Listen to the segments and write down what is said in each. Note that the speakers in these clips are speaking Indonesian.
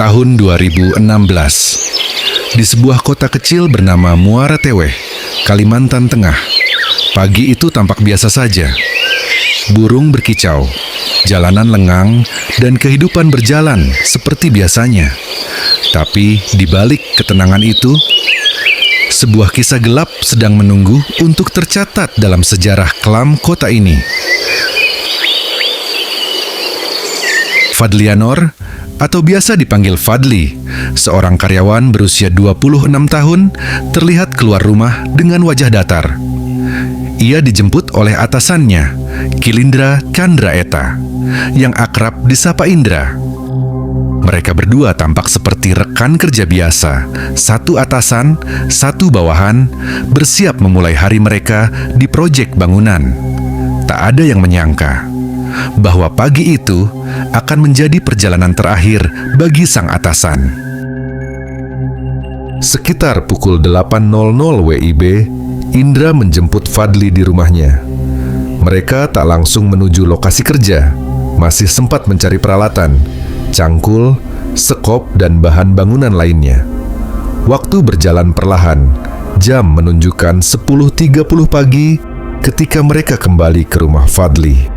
Tahun 2016, di sebuah kota kecil bernama Muara Teweh, Kalimantan Tengah. Pagi itu tampak biasa saja. Burung berkicau, jalanan lengang, dan kehidupan berjalan seperti biasanya. Tapi di balik ketenangan itu, sebuah kisah gelap sedang menunggu untuk tercatat dalam sejarah kelam kota ini. Fadlianor, atau biasa dipanggil Fadli, seorang karyawan berusia 26 tahun, terlihat keluar rumah dengan wajah datar. Ia dijemput oleh atasannya, Kilindra Kandraeta, yang akrab disapa Indra. Mereka berdua tampak seperti rekan kerja biasa, satu atasan, satu bawahan, bersiap memulai hari mereka di proyek bangunan. Tak ada yang menyangka bahwa pagi itu akan menjadi perjalanan terakhir bagi sang atasan. Sekitar pukul 8.00 WIB, Indra menjemput Fadli di rumahnya. Mereka tak langsung menuju lokasi kerja, masih sempat mencari peralatan, cangkul, sekop, dan bahan bangunan lainnya. Waktu berjalan perlahan, jam menunjukkan 10.30 pagi ketika mereka kembali ke rumah Fadli.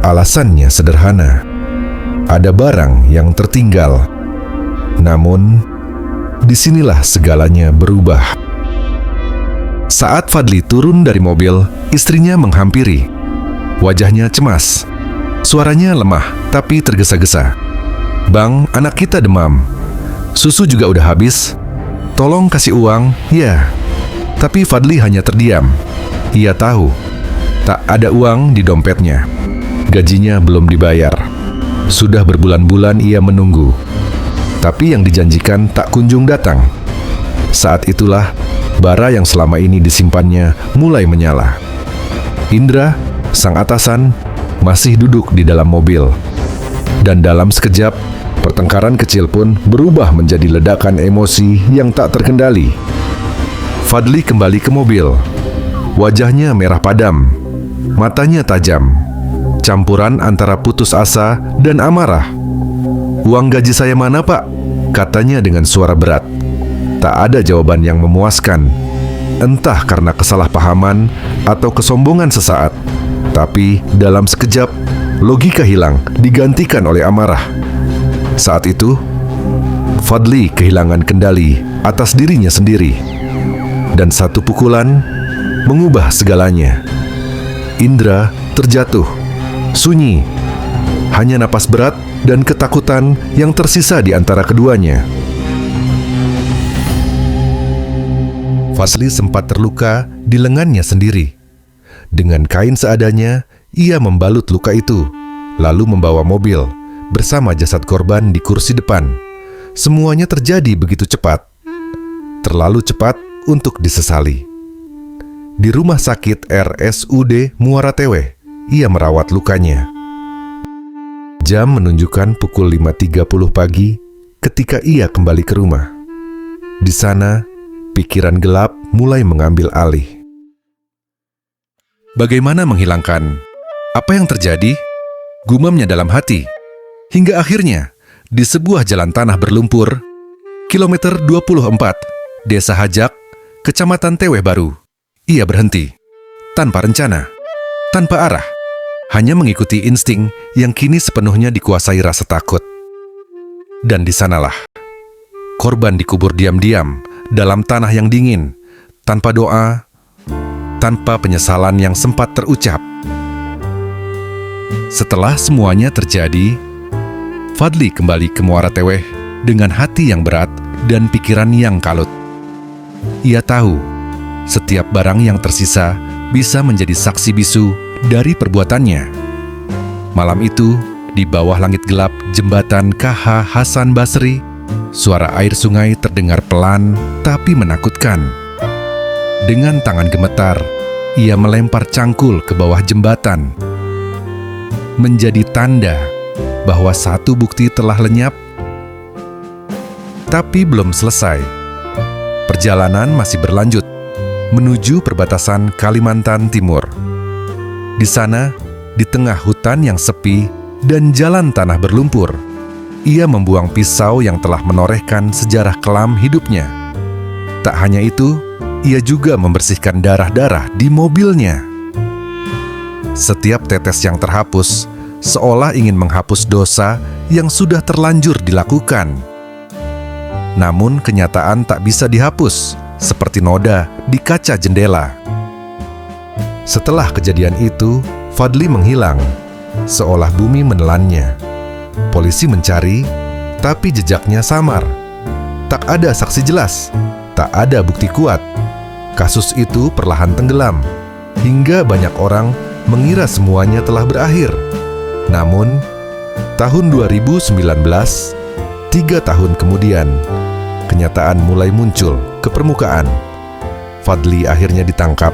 Alasannya sederhana, ada barang yang tertinggal. Namun, disinilah segalanya berubah. Saat Fadli turun dari mobil, istrinya menghampiri. Wajahnya cemas, suaranya lemah tapi tergesa-gesa. "Bang, anak kita demam. Susu juga udah habis. Tolong kasih uang." Ya, tapi Fadli hanya terdiam. Ia tahu, tak ada uang di dompetnya. Gajinya belum dibayar. Sudah berbulan-bulan ia menunggu, tapi yang dijanjikan tak kunjung datang. Saat itulah, bara yang selama ini disimpannya mulai menyala. Indra, sang atasan, masih duduk di dalam mobil. Dan dalam sekejap, pertengkaran kecil pun berubah menjadi ledakan emosi yang tak terkendali. Fadli kembali ke mobil. Wajahnya merah padam, matanya tajam, campuran antara putus asa dan amarah. "Uang gaji saya mana, Pak?" katanya dengan suara berat. Tak ada jawaban yang memuaskan, entah karena kesalahpahaman atau kesombongan sesaat. Tapi dalam sekejap, logika hilang digantikan oleh amarah. Saat itu, Fadli kehilangan kendali atas dirinya sendiri. Dan satu pukulan mengubah segalanya. Indra terjatuh. Sunyi, hanya napas berat dan ketakutan yang tersisa di antara keduanya. Fadli sempat terluka di lengannya sendiri. Dengan kain seadanya, ia membalut luka itu, lalu membawa mobil bersama jasad korban di kursi depan. Semuanya terjadi begitu cepat, terlalu cepat untuk disesali. Di rumah sakit RSUD Muara Teweh, ia merawat lukanya. Jam menunjukkan pukul 5.30 pagi ketika ia kembali ke rumah. Di sana, pikiran gelap mulai mengambil alih. Bagaimana menghilangkan apa yang terjadi? Gumamnya dalam hati. Hingga akhirnya, di sebuah jalan tanah berlumpur, kilometer 24, Desa Hajak, Kecamatan Teweh Baru, ia berhenti, tanpa rencana, tanpa arah, hanya mengikuti insting yang kini sepenuhnya dikuasai rasa takut. Dan di sanalah, korban dikubur diam-diam dalam tanah yang dingin, tanpa doa, tanpa penyesalan yang sempat terucap. Setelah semuanya terjadi, Fadli kembali ke Muara Teweh dengan hati yang berat dan pikiran yang kalut. Ia tahu, setiap barang yang tersisa bisa menjadi saksi bisu dari perbuatannya. Malam itu, di bawah langit gelap jembatan KH Hasan Basri, suara air sungai terdengar pelan tapi menakutkan. Dengan tangan gemetar, ia melempar cangkul ke bawah jembatan. Menjadi tanda bahwa satu bukti telah lenyap. Tapi belum selesai. Perjalanan masih berlanjut menuju perbatasan Kalimantan Timur. Di sana, di tengah hutan yang sepi dan jalan tanah berlumpur, ia membuang pisau yang telah menorehkan sejarah kelam hidupnya. Tak hanya itu, ia juga membersihkan darah-darah di mobilnya. Setiap tetes yang terhapus seolah ingin menghapus dosa yang sudah terlanjur dilakukan. Namun kenyataan tak bisa dihapus, seperti noda di kaca jendela. Setelah kejadian itu, Fadli menghilang, seolah bumi menelannya. Polisi mencari, tapi jejaknya samar. Tak ada saksi jelas, tak ada bukti kuat. Kasus itu perlahan tenggelam, hingga banyak orang mengira semuanya telah berakhir. Namun, tahun 2019, 3 tahun kemudian, kenyataan mulai muncul ke permukaan. Fadli akhirnya ditangkap.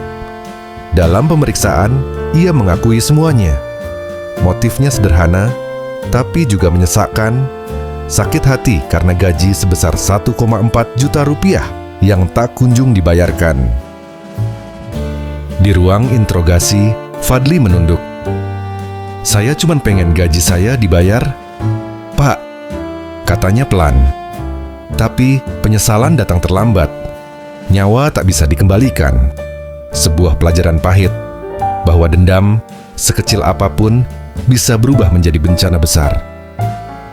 Dalam pemeriksaan, ia mengakui semuanya. Motifnya sederhana, tapi juga menyesakkan. Sakit hati karena gaji sebesar 1,4 juta rupiah yang tak kunjung dibayarkan. Di ruang interogasi, Fadli menunduk. "Saya cuma pengen gaji saya dibayar, Pak," katanya pelan. Tapi penyesalan datang terlambat. Nyawa tak bisa dikembalikan. Sebuah pelajaran pahit bahwa dendam, sekecil apapun, bisa berubah menjadi bencana besar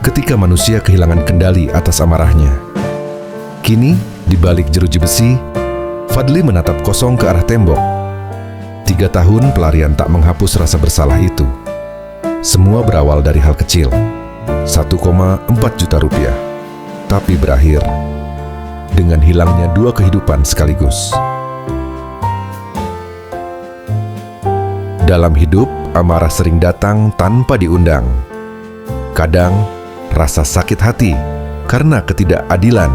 ketika manusia kehilangan kendali atas amarahnya. Kini, di balik jeruji besi, Fadli menatap kosong ke arah tembok. 3 tahun pelarian tak menghapus rasa bersalah itu. Semua berawal dari hal kecil, 1,4 juta rupiah, tapi berakhir dengan hilangnya 2 kehidupan sekaligus. Dalam hidup, amarah sering datang tanpa diundang. Kadang, rasa sakit hati karena ketidakadilan,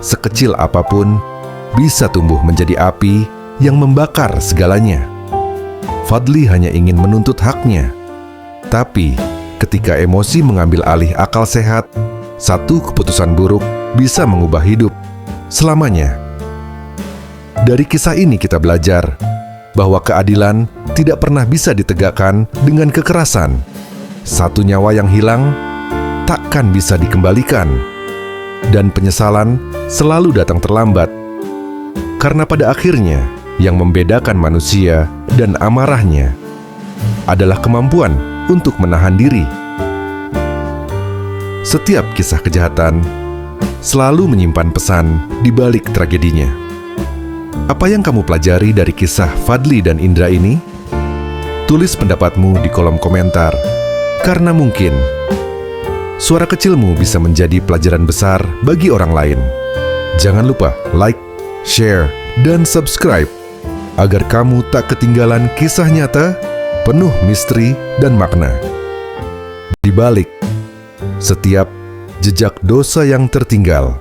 sekecil apapun, bisa tumbuh menjadi api yang membakar segalanya. Fadli hanya ingin menuntut haknya. Tapi, ketika emosi mengambil alih akal sehat, satu keputusan buruk bisa mengubah hidup selamanya. Dari kisah ini kita belajar bahwa keadilan tidak pernah bisa ditegakkan dengan kekerasan. Satu nyawa yang hilang takkan bisa dikembalikan, dan penyesalan selalu datang terlambat. Karena pada akhirnya, yang membedakan manusia dan amarahnya adalah kemampuan untuk menahan diri. Setiap kisah kejahatan selalu menyimpan pesan di balik tragedinya. Apa yang kamu pelajari dari kisah Fadli dan Indra ini? Tulis pendapatmu di kolom komentar, karena mungkin suara kecilmu bisa menjadi pelajaran besar bagi orang lain. Jangan lupa like, share, dan subscribe agar kamu tak ketinggalan kisah nyata penuh misteri dan makna. Di balik setiap jejak dosa yang tertinggal,